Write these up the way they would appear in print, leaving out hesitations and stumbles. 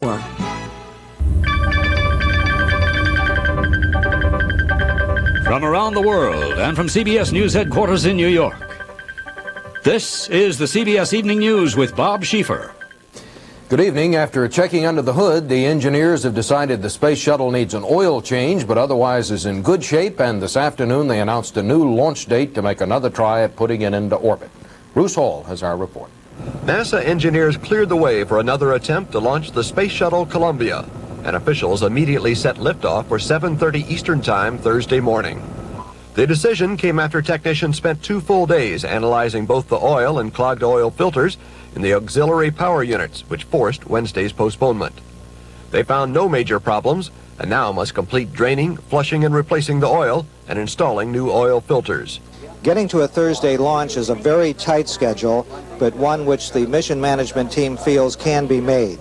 From around the world and from CBS News headquarters in New York, this is the CBS Evening News with Bob Schieffer. Good evening. After checking under the hood, the engineers have decided the space shuttle needs an oil change, but otherwise is in good shape, and this afternoon they announced a new launch date to make another try at putting it into orbit. Bruce Hall has our report. NASA engineers cleared the way for another attempt to launch the Space Shuttle Columbia, and officials immediately set liftoff for 7:30 Eastern Time Thursday morning. The decision came after technicians spent 2 full days analyzing both the oil and clogged oil filters in the auxiliary power units, which forced Wednesday's postponement. They found no major problems and now must complete draining, flushing, and replacing the oil and installing new oil filters. Getting to a Thursday launch is a very tight schedule, but one which the mission management team feels can be made.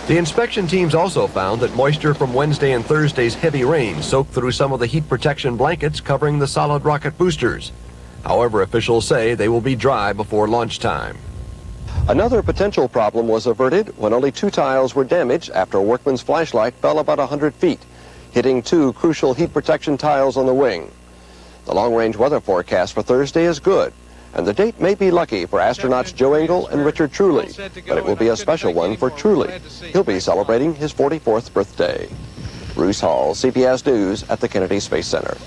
The inspection teams also found that moisture from Wednesday and Thursday's heavy rain soaked through some of the heat protection blankets covering the solid rocket boosters. However, officials say they will be dry before launch time. Another potential problem was averted when only 2 tiles were damaged after a workman's flashlight fell about 100 feet, hitting 2 crucial heat protection tiles on the wing. The long-range weather forecast for Thursday is good, and the date may be lucky for astronauts Joe Engle and Richard Truly, but it will be a special one for Truly. He'll be celebrating his 44th birthday. Bruce Hall, CBS News at the Kennedy Space Center.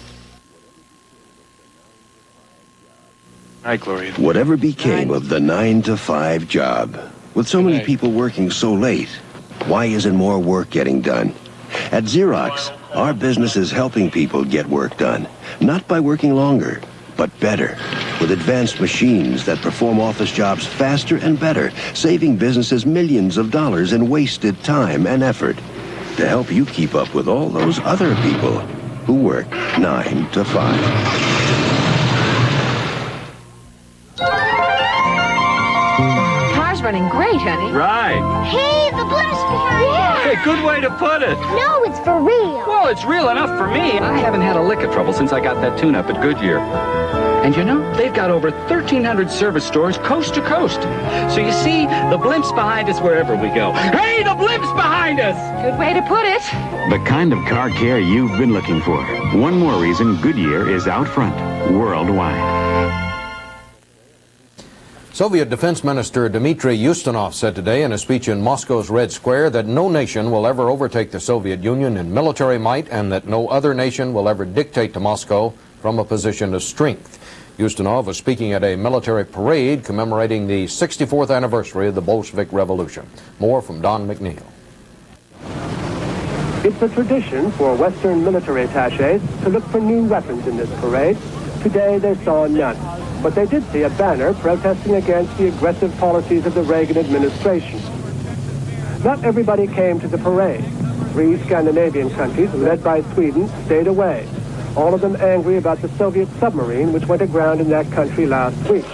Hi, Gloria. Whatever became of the 9-to-5 job? With so many people working so late, why isn't more work getting done? At Xerox, our business is helping people get work done, not by working longer, but better, with advanced machines that perform office jobs faster and better, saving businesses millions of dollars in wasted time and effort, to help you keep up with all those other people who work 9 to 5. Car's running great, honey. Right. Hey, the blimp's behind us. Hey, good way to put it. No, it's for real. Well, it's real enough for me. I haven't had a lick of trouble since I got that tune-up at Goodyear. And you know, they've got over 1,300 service stores coast to coast. So you see, the blimp's behind us wherever we go. Hey, the blimp's behind us! Good way to put it. The kind of car care you've been looking for. One more reason Goodyear is out front, worldwide. Soviet Defense Minister Dmitry Ustinov said today in a speech in Moscow's Red Square that no nation will ever overtake the Soviet Union in military might and that no other nation will ever dictate to Moscow from a position of strength. Ustinov was speaking at a military parade commemorating the 64th anniversary of the Bolshevik Revolution. More from Don McNeil. It's a tradition for Western military attachés to look for new weapons in this parade. Today they saw none, but they did see a banner protesting against the aggressive policies of the Reagan administration. Not everybody came to the parade. 3 Scandinavian countries, led by Sweden, stayed away, all of them angry about the Soviet submarine which went aground in that country last week.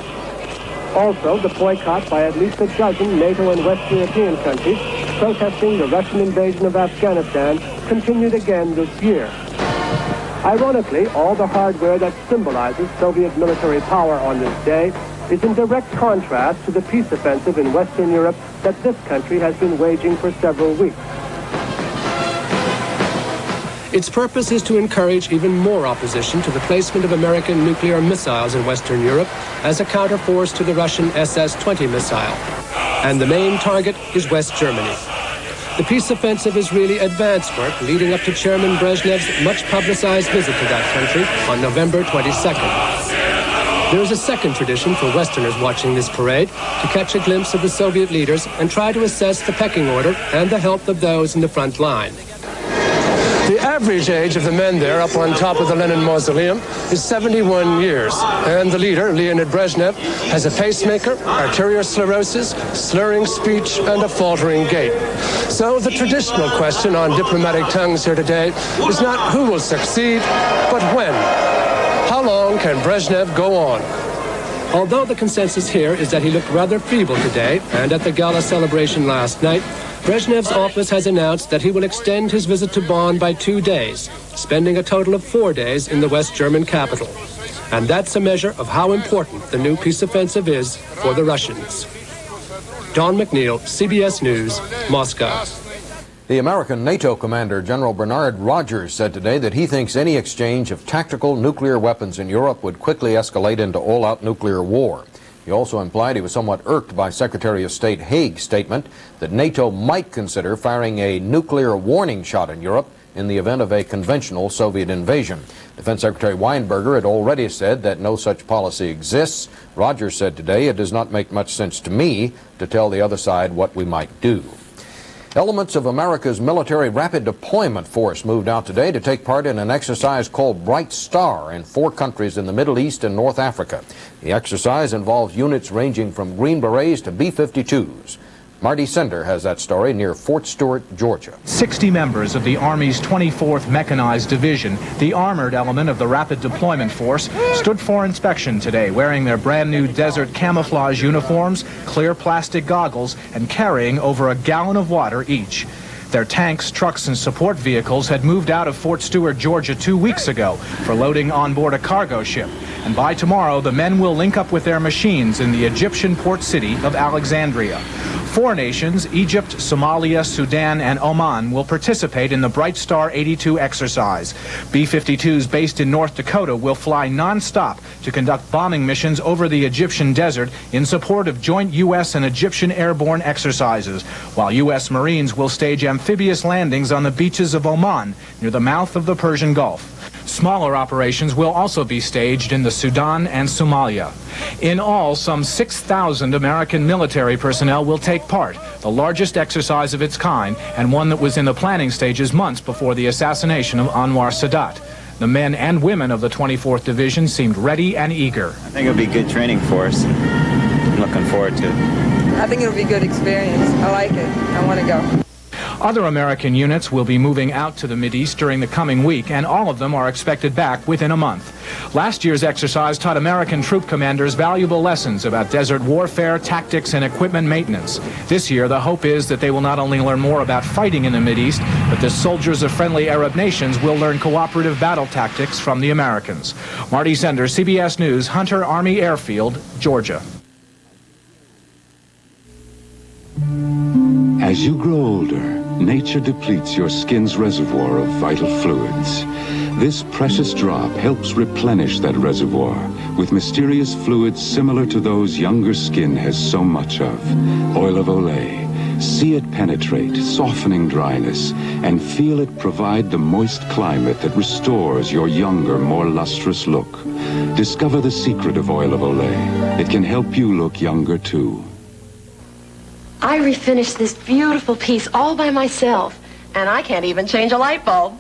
Also, the boycott by at least a dozen NATO and West European countries protesting the Russian invasion of Afghanistan continued again this year. Ironically, all the hardware that symbolizes Soviet military power on this day is in direct contrast to the peace offensive in Western Europe that this country has been waging for several weeks. Its purpose is to encourage even more opposition to the placement of American nuclear missiles in Western Europe as a counterforce to the Russian SS-20 missile. And the main target is West Germany. The peace offensive is really advanced work leading up to Chairman Brezhnev's much-publicized visit to that country on November 22nd. There is a second tradition for Westerners watching this parade, to catch a glimpse of the Soviet leaders and try to assess the pecking order and the health of those in the front line. The average age of the men there up on top of the Lenin Mausoleum is 71 years, and the leader, Leonid Brezhnev, has a pacemaker, arterial sclerosis, slurring speech, and a faltering gait. So the traditional question on diplomatic tongues here today is not who will succeed, but when. How long can Brezhnev go on? Although the consensus here is that he looked rather feeble today, and at the gala celebration last night, Brezhnev's office has announced that he will extend his visit to Bonn by 2 days, spending a total of 4 days in the West German capital. And that's a measure of how important the new peace offensive is for the Russians. Don McNeil, CBS News, Moscow. The American NATO commander, General Bernard Rogers, said today that he thinks any exchange of tactical nuclear weapons in Europe would quickly escalate into all-out nuclear war. He also implied he was somewhat irked by Secretary of State Haig's statement that NATO might consider firing a nuclear warning shot in Europe in the event of a conventional Soviet invasion. Defense Secretary Weinberger had already said that no such policy exists. Rogers said today, "It does not make much sense to me to tell the other side what we might do." Elements of America's military rapid deployment force moved out today to take part in an exercise called Bright Star in 4 countries in the Middle East and North Africa. The exercise involves units ranging from Green Berets to B-52s. Marty Sender has that story near Fort Stewart, Georgia. 60 members of the Army's 24th Mechanized Division, the armored element of the Rapid Deployment Force, stood for inspection today, wearing their brand new desert camouflage uniforms, clear plastic goggles, and carrying over a gallon of water each. Their tanks, trucks, and support vehicles had moved out of Fort Stewart, Georgia 2 weeks ago for loading on board a cargo ship. And by tomorrow, the men will link up with their machines in the Egyptian port city of Alexandria. 4 nations, Egypt, Somalia, Sudan, and Oman, will participate in the Bright Star 82 exercise. B-52s based in North Dakota will fly non-stop to conduct bombing missions over the Egyptian desert in support of joint U.S. and Egyptian airborne exercises, while U.S. Marines will stage amphibious landings on the beaches of Oman near the mouth of the Persian Gulf. Smaller operations will also be staged in the Sudan and Somalia. In all, some 6,000 American military personnel will take part, the largest exercise of its kind, and one that was in the planning stages months before the assassination of Anwar Sadat. The men and women of the 24th Division seemed ready and eager. I think it'll be good training for us. I'm looking forward to it. I think it'll be a good experience. I like it. I want to go. Other American units will be moving out to the Mideast during the coming week, and all of them are expected back within a month. Last year's exercise taught American troop commanders valuable lessons about desert warfare, tactics, and equipment maintenance. This year, the hope is that they will not only learn more about fighting in the Mideast, but the soldiers of friendly Arab nations will learn cooperative battle tactics from the Americans. Marty Sender, CBS News, Hunter Army Airfield, Georgia. As you grow older, nature depletes your skin's reservoir of vital fluids. This precious drop helps replenish that reservoir with mysterious fluids similar to those younger skin has so much of. Oil of Olay. See it penetrate, softening dryness, and feel it provide the moist climate that restores your younger, more lustrous look. Discover the secret of Oil of Olay. It can help you look younger too. I refinished this beautiful piece all by myself, and I can't even change a light bulb.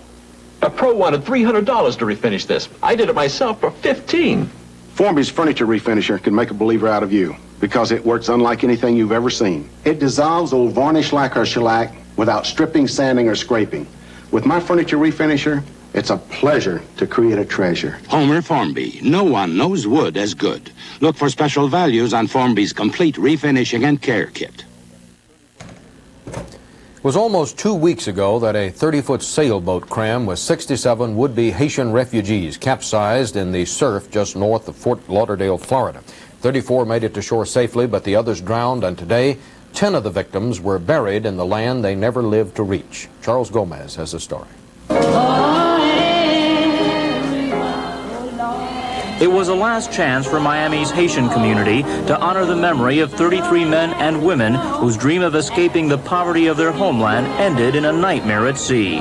A pro wanted $300 to refinish this. I did it myself for $15. Formby's furniture refinisher can make a believer out of you because it works unlike anything you've ever seen. It dissolves old varnish lacquer shellac without stripping, sanding, or scraping. With my furniture refinisher, it's a pleasure to create a treasure. Homer Formby. No one knows wood as good. Look for special values on Formby's complete refinishing and care kit. It was almost 2 weeks ago that a 30-foot sailboat crammed with 67 would-be Haitian refugees capsized in the surf just north of Fort Lauderdale, Florida. 34 made it to shore safely, but the others drowned, and today 10 of the victims were buried in the land they never lived to reach. Charles Gomez has the story. It was a last chance for Miami's Haitian community to honor the memory of 33 men and women whose dream of escaping the poverty of their homeland ended in a nightmare at sea.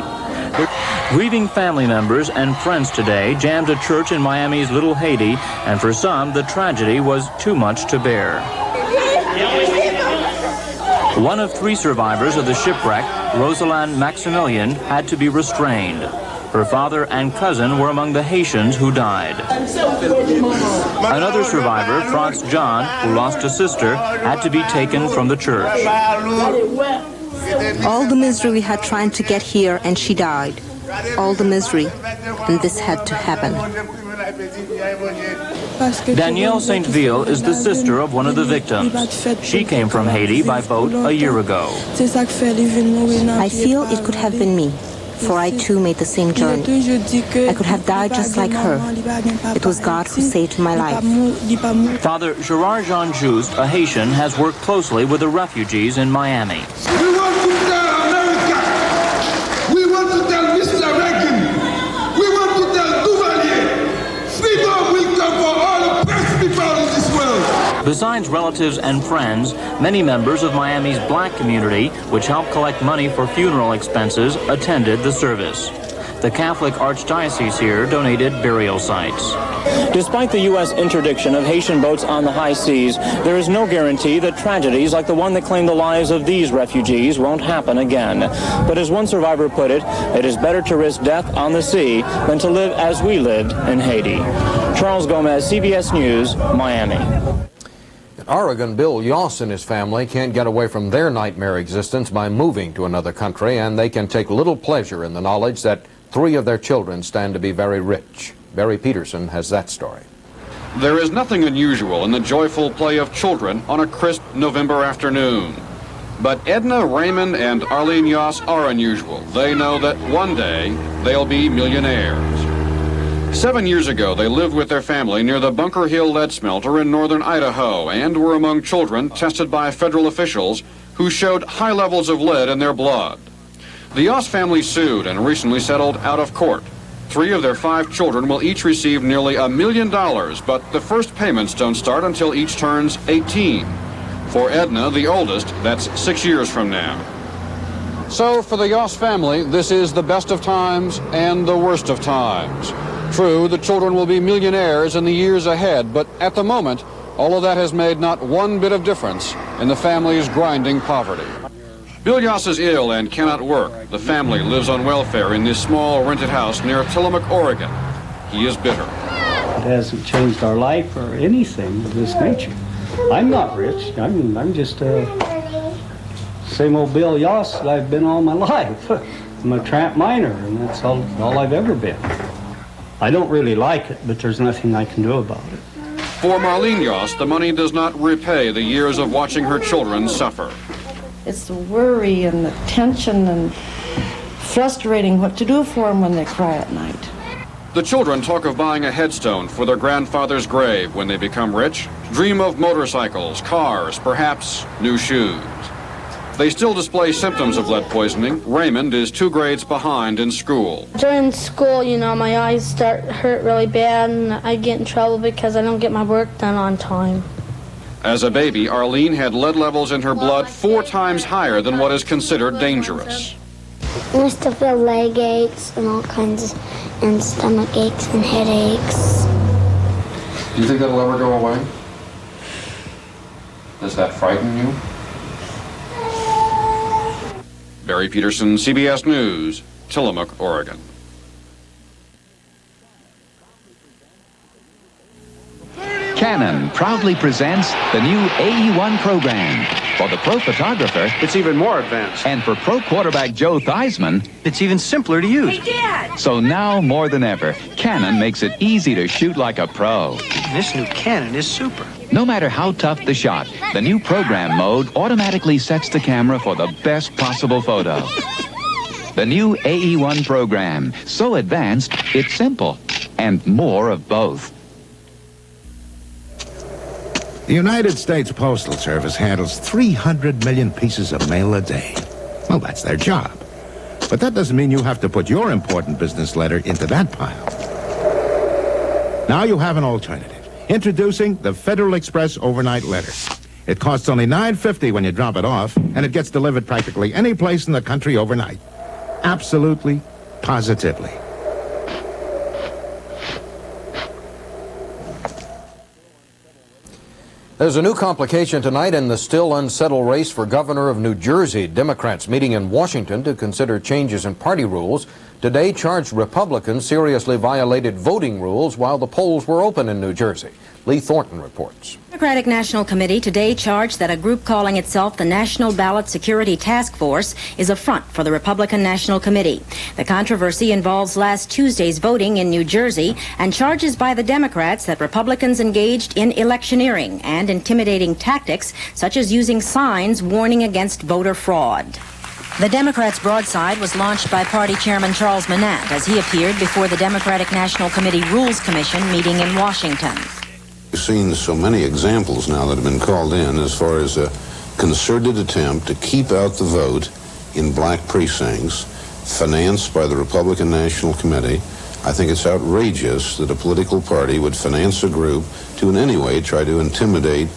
Grieving family members and friends today jammed a church in Miami's Little Haiti, and for some, the tragedy was too much to bear. One of 3 survivors of the shipwreck, Rosalind Maximilian, had to be restrained. Her father and cousin were among the Haitians who died. Another survivor, Franz John, who lost a sister, had to be taken from the church. All the misery we had trying to get here, and she died. All the misery, and this had to happen. Danielle Saintville is the sister of one of the victims. She came from Haiti by boat a year ago. I feel it could have been me, for I too made the same journey. I could have died just like her. It was God who saved my life. Father Gerard Jean Just, a Haitian, has worked closely with the refugees in Miami. Besides relatives and friends, many members of Miami's black community, which helped collect money for funeral expenses, attended the service. The Catholic Archdiocese here donated burial sites. Despite the U.S. interdiction of Haitian boats on the high seas, there is no guarantee that tragedies like the one that claimed the lives of these refugees won't happen again. But as one survivor put it, it is better to risk death on the sea than to live as we lived in Haiti. Charles Gomez, CBS News, Miami. In Oregon, Bill Yoss and his family can't get away from their nightmare existence by moving to another country, and they can take little pleasure in the knowledge that 3 of their children stand to be very rich. Barry Peterson has that story. There is nothing unusual in the joyful play of children on a crisp November afternoon. But Edna, Raymond, and Arlene Yoss are unusual. They know that one day they'll be millionaires. 7 years ago, they lived with their family near the Bunker Hill lead smelter in northern Idaho and were among children tested by federal officials who showed high levels of lead in their blood. The Yoss family sued and recently settled out of court. 3 of their 5 children will each receive nearly $1 million, but the first payments don't start until each turns 18. For Edna, the oldest, that's 6 years from now. So for the Yoss family, this is the best of times and the worst of times. True, the children will be millionaires in the years ahead, but at the moment, all of that has made not one bit of difference in the family's grinding poverty. Bill Yoss is ill and cannot work. The family lives on welfare in this small rented house near Tillamook, Oregon. He is bitter. It hasn't changed our life or anything of this nature. I'm not rich. I'm just a same old Bill Yoss that I've been all my life. I'm a tramp miner, and that's all I've ever been. I don't really like it, but there's nothing I can do about it. For Marlene Yoss, the money does not repay the years of watching her children suffer. It's the worry and the tension and frustrating what to do for them when they cry at night. The children talk of buying a headstone for their grandfather's grave when they become rich, dream of motorcycles, cars, perhaps new shoes. They still display symptoms of lead poisoning. Raymond is 2 grades behind in school. During school, my eyes start hurt really bad, and I get in trouble because I don't get my work done on time. As a baby, Arlene had lead levels in her blood 4 times higher than what is considered dangerous. I used to feel leg aches and all kinds and stomach aches and headaches. Do you think that'll ever go away? Does that frighten you? Barry Peterson, CBS News, Tillamook, Oregon. Canon proudly presents the new AE1 program. For the pro photographer, it's even more advanced. And for pro quarterback Joe Theismann, it's even simpler to use. Hey, Dad! So now, more than ever, Canon makes it easy to shoot like a pro. This new Canon is super. No matter how tough the shot, the new program mode automatically sets the camera for the best possible photo. The new AE1 program, so advanced, it's simple, and more of both. The United States Postal Service handles 300 million pieces of mail a day. Well, that's their job. But that doesn't mean you have to put your important business letter into that pile. Now you have an alternative. Introducing the Federal Express Overnight Letter. It costs only $9.50 when you drop it off, and it gets delivered practically any place in the country overnight. Absolutely, positively. There's a new complication tonight in the still unsettled race for governor of New Jersey. Democrats meeting in Washington to consider changes in party rules. Today, charged Republicans seriously violated voting rules while the polls were open in New Jersey. Lee Thornton reports. The Democratic National Committee today charged that a group calling itself the National Ballot Security Task Force is a front for the Republican National Committee. The controversy involves last Tuesday's voting in New Jersey and charges by the Democrats that Republicans engaged in electioneering and intimidating tactics, such as using signs warning against voter fraud. The Democrats' broadside was launched by party chairman Charles Manat as he appeared before the Democratic National Committee Rules Commission meeting in Washington. We've seen so many examples now that have been called in as far as a concerted attempt to keep out the vote in black precincts, financed by the Republican National Committee. I think it's outrageous that a political party would finance a group to in any way try to intimidate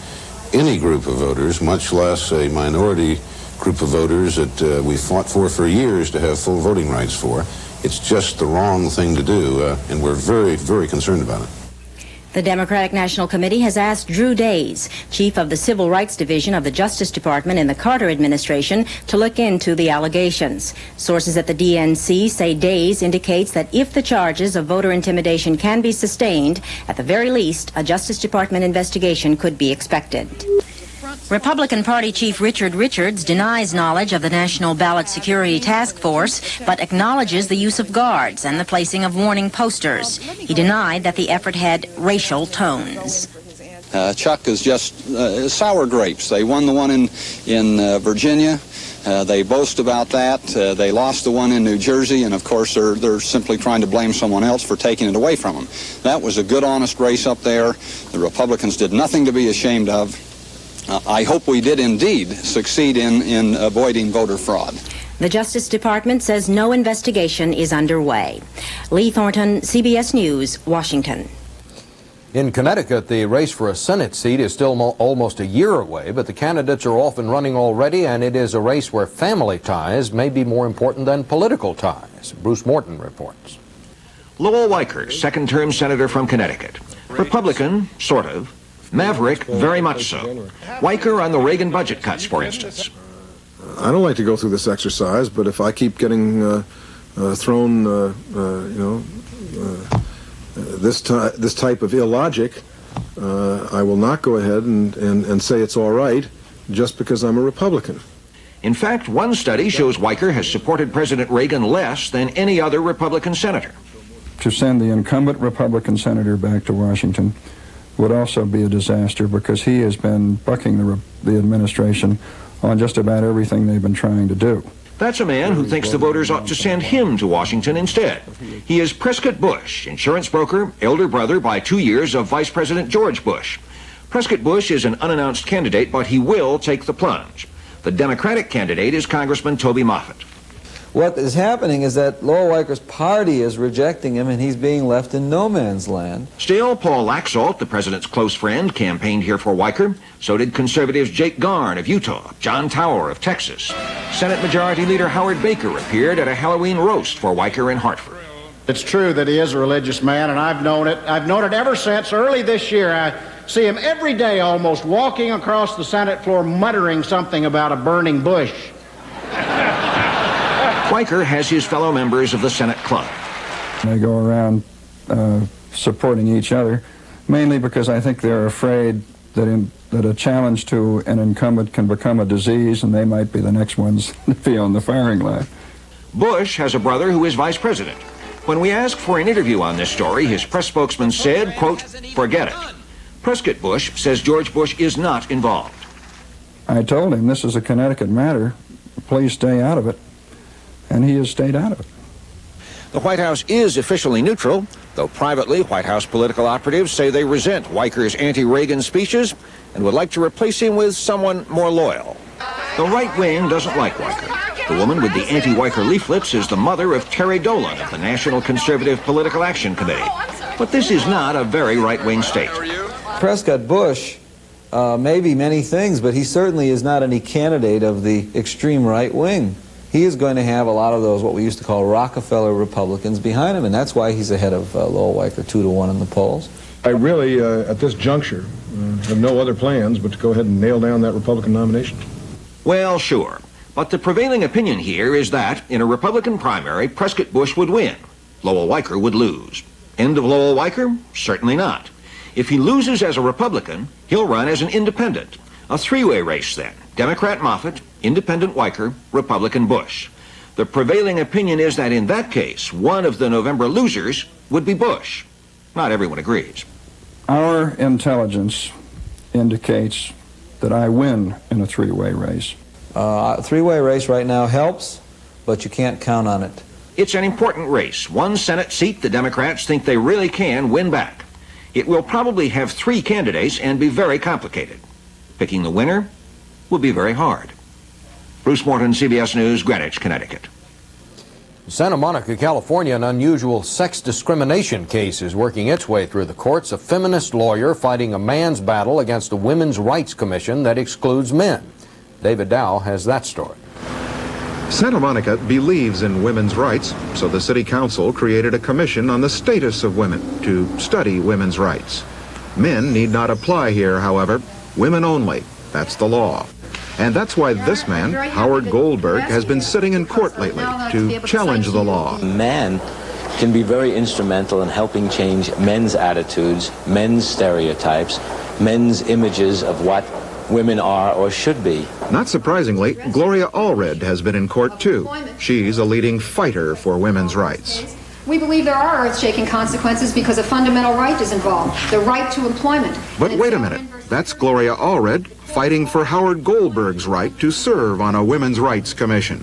any group of voters, much less a minority group of voters that we fought for years to have full voting rights for. It's just the wrong thing to do, and we're very, very concerned about it. The Democratic National Committee has asked Drew Days, chief of the Civil Rights Division of the Justice Department in the Carter administration, to look into the allegations. Sources at the DNC say Days indicates that if the charges of voter intimidation can be sustained, at the very least, a Justice Department investigation could be expected. Republican Party Chief Richard Richards denies knowledge of the National Ballot Security Task Force, but acknowledges the use of guards and the placing of warning posters. He denied that the effort had racial tones. Chuck is just sour grapes. They won the one in Virginia. They boast about that. They lost the one in New Jersey, and of course they're simply trying to blame someone else for taking it away from them. That was a good, honest race up there. The Republicans did nothing to be ashamed of. I hope we did indeed succeed in avoiding voter fraud. The Justice Department says no investigation is underway. Lee Thornton, CBS News, Washington. In Connecticut, the race for a Senate seat is still almost a year away, but the candidates are off and running already, and it is a race where family ties may be more important than political ties. Bruce Morton reports. Lowell Weicker, second-term senator from Connecticut. Republican, sort of. Maverick, very much so. Weicker on the Reagan budget cuts, for instance. I don't like to go through this exercise, but if I keep getting thrown, this type of illogic, I will not go ahead and say it's all right just because I'm a Republican. In fact, one study shows Weicker has supported President Reagan less than any other Republican senator. To send the incumbent Republican senator back to Washington would also be a disaster because he has been bucking the administration on just about everything they've been trying to do. That's a man who thinks the voters ought to send him to Washington instead. He is Prescott Bush, insurance broker, elder brother by 2 years of Vice President George Bush. Prescott Bush is an unannounced candidate, but he will take the plunge. The Democratic candidate is Congressman Toby Moffett. What is happening is that Lowell Weicker's party is rejecting him, and he's being left in no man's land. Still, Paul Laxalt, the president's close friend, campaigned here for Weicker. So did conservatives Jake Garn of Utah, John Tower of Texas. Senate Majority Leader Howard Baker appeared at a Halloween roast for Weicker in Hartford. It's true that he is a religious man, and I've known it. I've known it ever since early this year. I see him every day almost walking across the Senate floor muttering something about a burning bush. Weicker has his fellow members of the Senate Club. They go around supporting each other, mainly because I think they're afraid that a challenge to an incumbent can become a disease, and they might be the next ones to be on the firing line. Bush has a brother who is vice president. When we asked for an interview on this story, his press spokesman said, quote, "Forget it." Prescott Bush says George Bush is not involved. I told him this is a Connecticut matter. Please stay out of it. And he has stayed out of it. The White House is officially neutral, though privately, White House political operatives say they resent Weicker's anti-Reagan speeches and would like to replace him with someone more loyal. The right wing doesn't like Weicker. The woman with the anti-Weicker leaflets is the mother of Terry Dolan of the National Conservative Political Action Committee. But this is not a very right-wing state. Prescott Bush may be many things, but he certainly is not any candidate of the extreme right wing. He is going to have a lot of those, what we used to call Rockefeller Republicans behind him, and that's why he's ahead of Lowell Weicker 2-1 in the polls. I really, at this juncture, have no other plans but to go ahead and nail down that Republican nomination. Well, sure. But the prevailing opinion here is that, in a Republican primary, Prescott Bush would win. Lowell Weicker would lose. End of Lowell Weicker? Certainly not. If he loses as a Republican, he'll run as an independent. A three-way race, then. Democrat Moffett, Independent Weicker, Republican Bush. The prevailing opinion is that in that case, one of the November losers would be Bush. Not everyone agrees. Our intelligence indicates that I win in a three-way race. A three-way race right now helps, but you can't count on it. It's an important race. One Senate seat the Democrats think they really can win back. It will probably have 3 candidates and be very complicated. Picking the winner will be very hard. Bruce Morton, CBS News, Greenwich, Connecticut. In Santa Monica, California, an unusual sex discrimination case is working its way through the courts. A feminist lawyer fighting a man's battle against a women's rights commission that excludes men. David Dow has that story. Santa Monica believes in women's rights, so the city council created a commission on the status of women to study women's rights. Men need not apply here, however. Women only. That's the law. And that's why this man, Howard Goldberg, has been sitting in court lately to challenge the law. Men can be very instrumental in helping change men's attitudes, men's stereotypes, men's images of what women are or should be. Not surprisingly, Gloria Allred has been in court too. She's a leading fighter for women's rights. We believe there are earth-shaking consequences because a fundamental right is involved, the right to employment. But wait a minute, that's Gloria Allred fighting for Howard Goldberg's right to serve on a women's rights commission,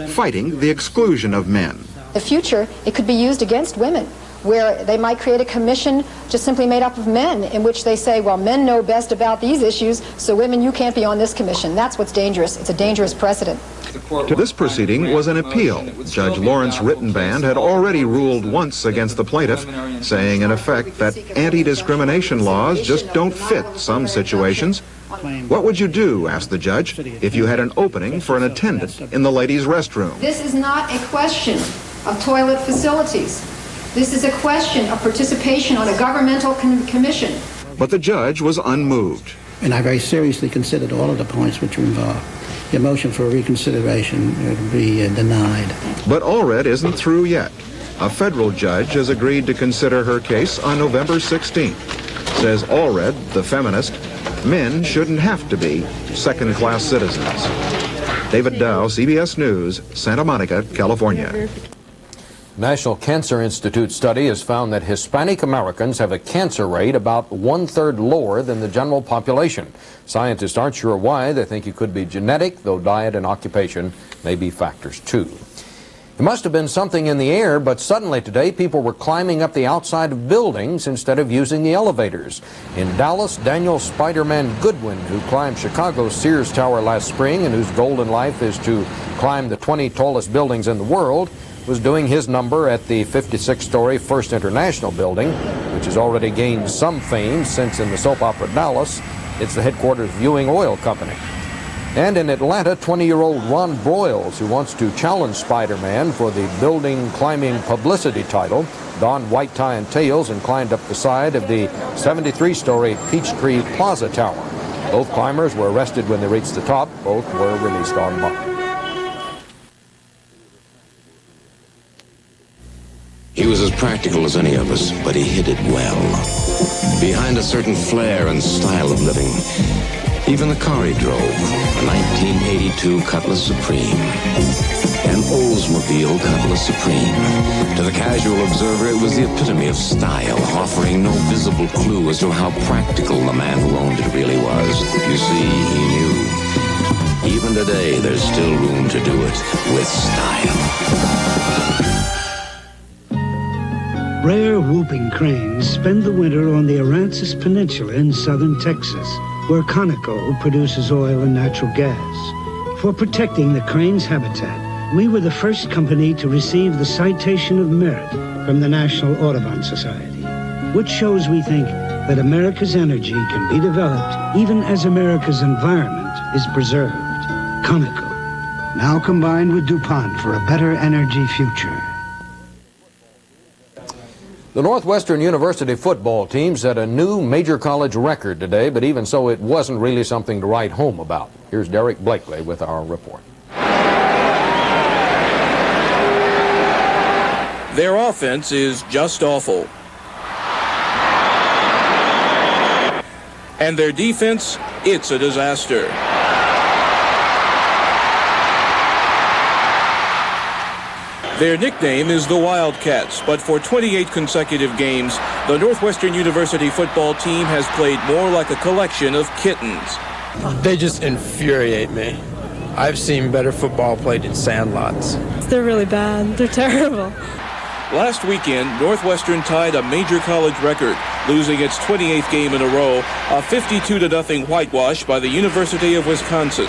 fighting the exclusion of men. In the future, it could be used against women, where they might create a commission just simply made up of men, in which they say, well, men know best about these issues, so women, you can't be on this commission. That's what's dangerous. It's a dangerous precedent. This proceeding was an appeal. Judge Lawrence Rittenband had already ruled once against the plaintiff, saying in effect that anti-discrimination laws just don't fit some situations. What would you do, asked the judge, if you had an opening for an attendant in the ladies' restroom? This is not a question of toilet facilities. This is a question of participation on a governmental commission. But the judge was unmoved. And I very seriously considered all of the points which were involved. Your motion for reconsideration would be denied. But Allred isn't through yet. A federal judge has agreed to consider her case on November 16th. Says Allred, the feminist, men shouldn't have to be second-class citizens. David Dow, CBS News, Santa Monica, California. National Cancer Institute study has found that Hispanic Americans have a cancer rate about 1/3 lower than the general population. Scientists aren't sure why. They think it could be genetic, though diet and occupation may be factors too. There must have been something in the air, but suddenly today people were climbing up the outside of buildings instead of using the elevators. In Dallas, Daniel Spider-Man Goodwin, who climbed Chicago's Sears Tower last spring and whose goal in life is to climb the 20 tallest buildings in the world, was doing his number at the 56-story First International building, which has already gained some fame since in the soap opera Dallas, it's the headquarters of Ewing Oil Company. And in Atlanta, 20-year-old Ron Broyles, who wants to challenge Spider-Man for the building climbing publicity title, donned white tie and tails and climbed up the side of the 73-story Peachtree Plaza Tower. Both climbers were arrested when they reached the top. Both were released on bond. He was as practical as any of us, but he hid it well. Behind a certain flair and style of living. Even the car he drove, a 1982 Cutlass Supreme. An Oldsmobile Cutlass Supreme. To the casual observer, it was the epitome of style, offering no visible clue as to how practical the man who owned it really was. You see, he knew. Even today, there's still room to do it with style. Rare whooping cranes spend the winter on the Aransas Peninsula in southern Texas, where Conoco produces oil and natural gas. For protecting the crane's habitat, we were the first company to receive the Citation of Merit from the National Audubon Society, which shows, we think, that America's energy can be developed even as America's environment is preserved. Conoco, now combined with DuPont for a better energy future. The Northwestern University football team set a new major college record today, but even so, it wasn't really something to write home about. Here's Derek Blakely with our report. Their offense is just awful. And their defense, it's a disaster. Their nickname is the Wildcats, but for 28 consecutive games, the Northwestern University football team has played more like a collection of kittens. They just infuriate me. I've seen better football played in sandlots. They're really bad. They're terrible. Last weekend, Northwestern tied a major college record, losing its 28th game in a row, a 52-0 whitewash by the University of Wisconsin.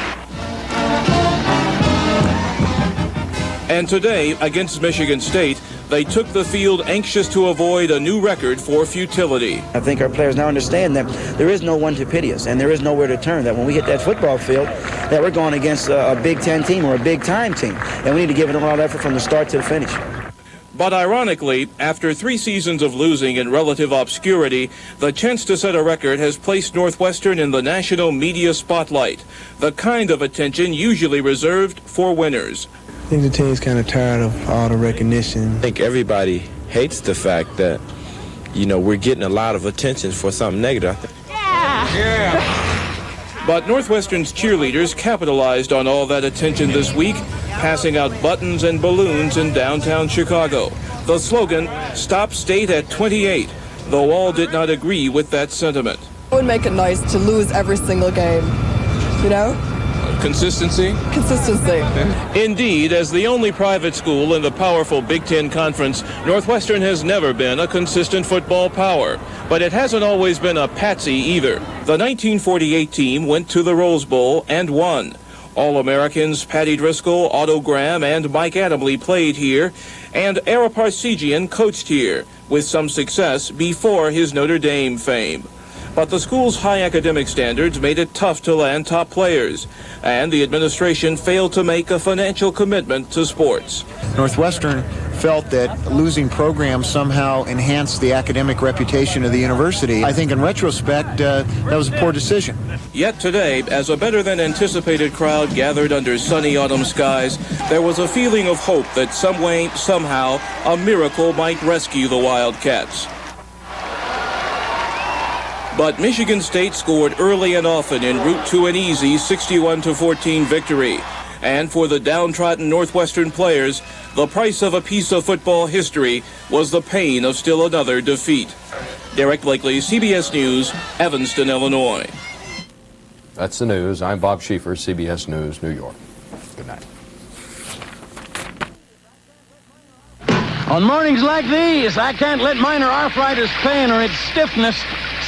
And today, against Michigan State, they took the field anxious to avoid a new record for futility. I think our players now understand that there is no one to pity us, and there is nowhere to turn, that when we hit that football field, that we're going against a Big Ten team or a big-time team, and we need to give it all effort from the start to the finish. But ironically, after 3 seasons of losing in relative obscurity, the chance to set a record has placed Northwestern in the national media spotlight, the kind of attention usually reserved for winners. I think the team's kind of tired of all the recognition. I think everybody hates the fact that, you know, we're getting a lot of attention for something negative. But Northwestern's cheerleaders capitalized on all that attention this week, passing out buttons and balloons in downtown Chicago. The slogan, "Stop State at 28," though all did not agree with that sentiment. It would make it nice to lose every single game, you know? Consistency? Consistency. Indeed, as the only private school in the powerful Big Ten Conference, Northwestern has never been a consistent football power. But it hasn't always been a patsy either. The 1948 team went to the Rose Bowl and won. All-Americans Patty Driscoll, Otto Graham, and Mike Adamle played here, and Ara Parseghian coached here, with some success before his Notre Dame fame. But the school's high academic standards made it tough to land top players, and the administration failed to make a financial commitment to sports. Northwestern felt that losing programs somehow enhanced the academic reputation of the university. I think in retrospect, that was a poor decision. Yet today, as a better-than-anticipated crowd gathered under sunny autumn skies, there was a feeling of hope that some way, somehow, a miracle might rescue the Wildcats. But Michigan State scored early and often en route to an easy 61-14 victory. And for the downtrodden Northwestern players, the price of a piece of football history was the pain of still another defeat. Derek Blakely, CBS News, Evanston, Illinois. That's the news. I'm Bob Schieffer, CBS News, New York. Good night. On mornings like these, I can't let minor arthritis pain or its stiffness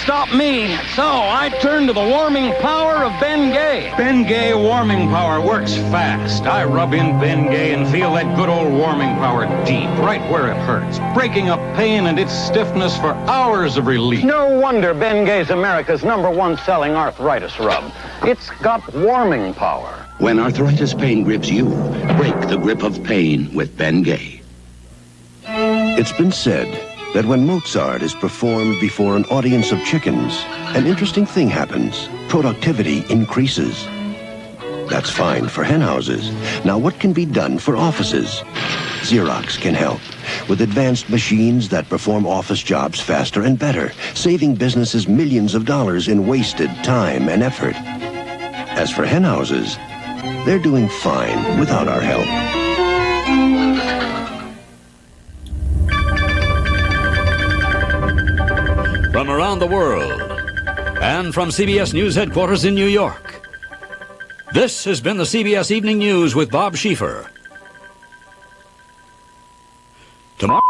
stop me. So I turn to the warming power of Bengay. Bengay warming power works fast. I rub in Bengay and feel that good old warming power deep, right where it hurts, breaking up pain and its stiffness for hours of relief. No wonder Bengay's America's #1 selling arthritis rub. It's got warming power. When arthritis pain grips you, break the grip of pain with Bengay. It's been said that when Mozart is performed before an audience of chickens, an interesting thing happens. Productivity increases. That's fine for hen houses. Now what can be done for offices? Xerox can help with advanced machines that perform office jobs faster and better, saving businesses millions of dollars in wasted time and effort. As for hen houses, they're doing fine without our help. From around the world, and from CBS News headquarters in New York, this has been the CBS Evening News with Bob Schieffer. Tomorrow...